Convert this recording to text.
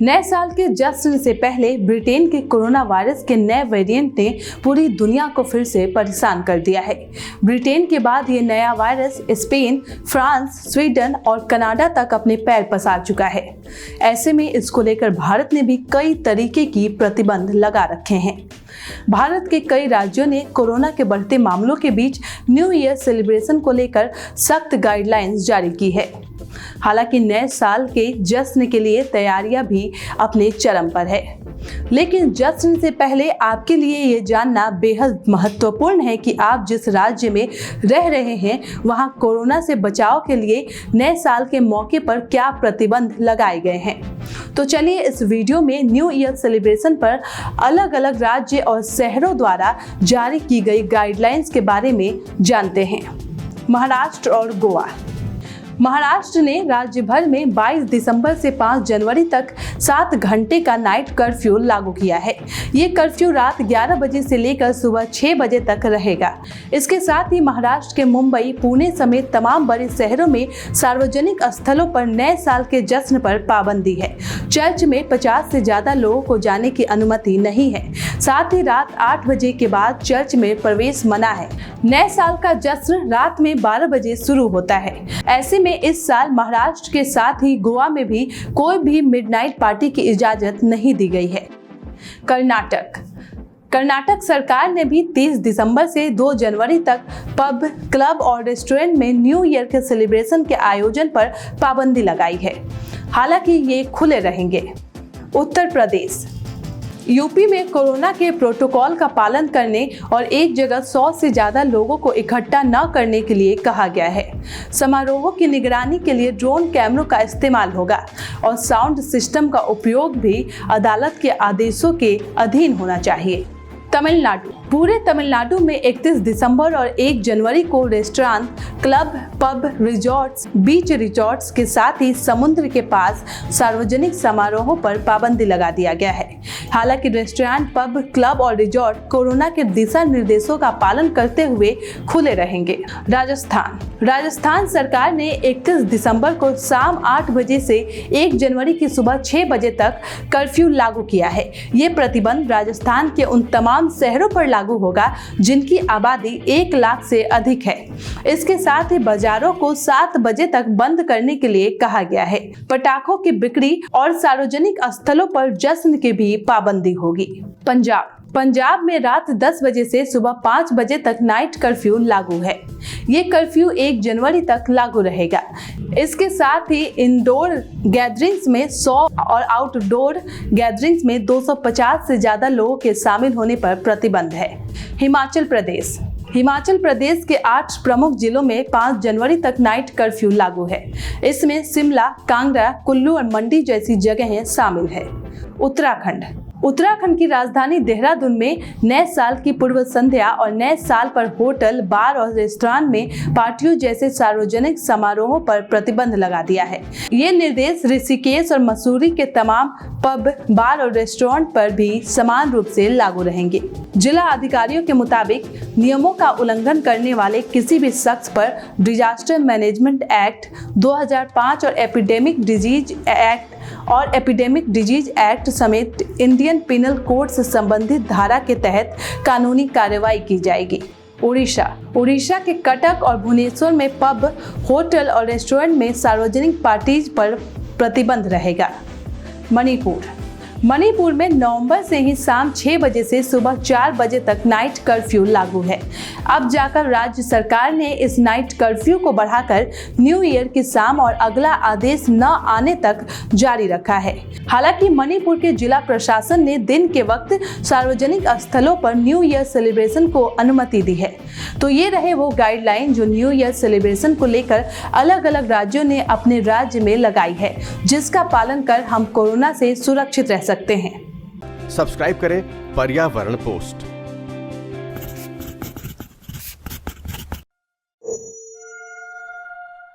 नए साल के जश्न से पहले ब्रिटेन के कोरोना वायरस के नए वेरिएंट ने पूरी दुनिया को फिर से परेशान कर दिया है। ब्रिटेन के बाद ये नया वायरस स्पेन, फ्रांस, स्वीडन और कनाडा तक अपने पैर पसार चुका है। ऐसे में इसको लेकर भारत ने भी कई तरीके की प्रतिबंध लगा रखे हैं। भारत के कई राज्यों ने कोरोना के बढ़ते मामलों के बीच न्यू ईयर सेलिब्रेशन को लेकर सख्त गाइडलाइंस जारी की है। हालांकि नए साल के जश्न के लिए तैयारियां भी अपने चरम पर है, लेकिन जश्न से पहले आपके लिए ये जानना बेहद महत्वपूर्ण है कि आप जिस राज्य में रह रहे हैं वहां कोरोना से बचाव के लिए नए साल के मौके पर क्या प्रतिबंध लगाए गए हैं। तो चलिए इस वीडियो में न्यू ईयर सेलिब्रेशन पर अलग अलग राज्य और शहरों द्वारा जारी की गई गाइडलाइंस के बारे में जानते हैं। महाराष्ट्र और गोवा। महाराष्ट्र ने राज्य भर में 22 दिसंबर से 5 जनवरी तक 7 घंटे का नाइट कर्फ्यू लागू किया है। ये कर्फ्यू रात 11 बजे से लेकर सुबह 6 बजे तक रहेगा। इसके साथ ही महाराष्ट्र के मुंबई, पुणे समेत तमाम बड़े शहरों में सार्वजनिक स्थलों पर नए साल के जश्न पर पाबंदी है। चर्च में 50 से ज्यादा लोगों को जाने की अनुमति नहीं है। साथ ही रात 8 बजे के बाद चर्च में प्रवेश मना है। नए साल का जश्न रात में 12 बजे शुरू होता है। ऐसे में इस साल महाराष्ट्र के साथ ही गोवा में भी कोई भी मिडनाइट पार्टी की इजाजत नहीं दी गई है। कर्नाटक सरकार ने भी 30 दिसंबर से 2 जनवरी तक पब, क्लब और रेस्टोरेंट में न्यू ईयर के सेलिब्रेशन के आयोजन पर पाबंदी लगाई है। हालांकि ये खुले रहेंगे। उत्तर प्रदेश। यूपी में कोरोना के प्रोटोकॉल का पालन करने और एक जगह 100 से ज्यादा लोगों को इकट्ठा न करने के लिए कहा गया है। समारोहों की निगरानी के लिए ड्रोन कैमरों का इस्तेमाल होगा और साउंड सिस्टम का उपयोग भी अदालत के आदेशों के अधीन होना चाहिए। तमिलनाडु। पूरे तमिलनाडु में 31 दिसंबर और 1 जनवरी को रेस्टोरेंट, क्लब, पब, रिजॉर्ट्स, बीच रिजॉर्ट्स के साथ ही समुद्र के पास सार्वजनिक समारोहों पर पाबंदी लगा दिया गया है। हालांकि रेस्टोरेंट, पब, क्लब और रिजॉर्ट कोरोना के दिशा निर्देशों का पालन करते हुए खुले रहेंगे। राजस्थान सरकार ने 31 दिसंबर को शाम 8 बजे से 1 जनवरी की सुबह 6 बजे तक कर्फ्यू लागू किया है। ये प्रतिबंध राजस्थान के उन तमाम शहरों पर लागू होगा जिनकी आबादी 1 लाख से अधिक है। इसके साथ ही बाजारों को 7 बजे तक बंद करने के लिए कहा गया है। पटाखों की बिक्री और सार्वजनिक स्थलों पर जश्न की भी पाबंदी होगी। पंजाब में रात 10 बजे से सुबह 5 बजे तक नाइट कर्फ्यू लागू है। ये कर्फ्यू 1 जनवरी तक लागू रहेगा। इसके साथ ही इंडोर गैदरिंग्स में 100 और आउटडोर गैदरिंग्स में 250 से ज्यादा लोगों के शामिल होने पर प्रतिबंध है। हिमाचल प्रदेश के 8 प्रमुख जिलों में 5 जनवरी तक नाइट कर्फ्यू लागू है। इसमें शिमला, कांगड़ा, कुल्लू और मंडी जैसी जगहें शामिल है। उत्तराखंड की राजधानी देहरादून में नए साल की पूर्व संध्या और नए साल पर होटल, बार और रेस्टोरेंट में पार्टियों जैसे सार्वजनिक समारोहों पर प्रतिबंध लगा दिया है। ये निर्देश ऋषिकेश और मसूरी के तमाम पब, बार और रेस्टोरेंट पर भी समान रूप से लागू रहेंगे। जिला अधिकारियों के मुताबिक नियमों का उल्लंघन करने वाले किसी भी शख्स पर डिजास्टर मैनेजमेंट एक्ट 2005 और एपिडेमिक डिजीज एक्ट समेत इंडियन पिनल कोड से संबंधित धारा के तहत कानूनी कार्रवाई की जाएगी। उड़ीसा के कटक और भुवनेश्वर में पब, होटल और रेस्टोरेंट में सार्वजनिक पार्टीज पर प्रतिबंध रहेगा। मणिपुर में नवंबर से ही शाम 6 बजे से सुबह 4 बजे तक नाइट कर्फ्यू लागू है। अब जाकर राज्य सरकार ने इस नाइट कर्फ्यू को बढ़ाकर न्यू ईयर की शाम और अगला आदेश न आने तक जारी रखा है। हालांकि मणिपुर के जिला प्रशासन ने दिन के वक्त सार्वजनिक स्थलों पर न्यू ईयर सेलिब्रेशन को अनुमति दी है। तो ये रहे वो गाइडलाइन जो न्यू ईयर सेलिब्रेशन को लेकर अलग अलग राज्यों ने अपने राज्य में लगाई है, जिसका पालन कर हम कोरोना से सुरक्षित रह सकते हैं। सब्सक्राइब करें पर्यावरण पोस्ट।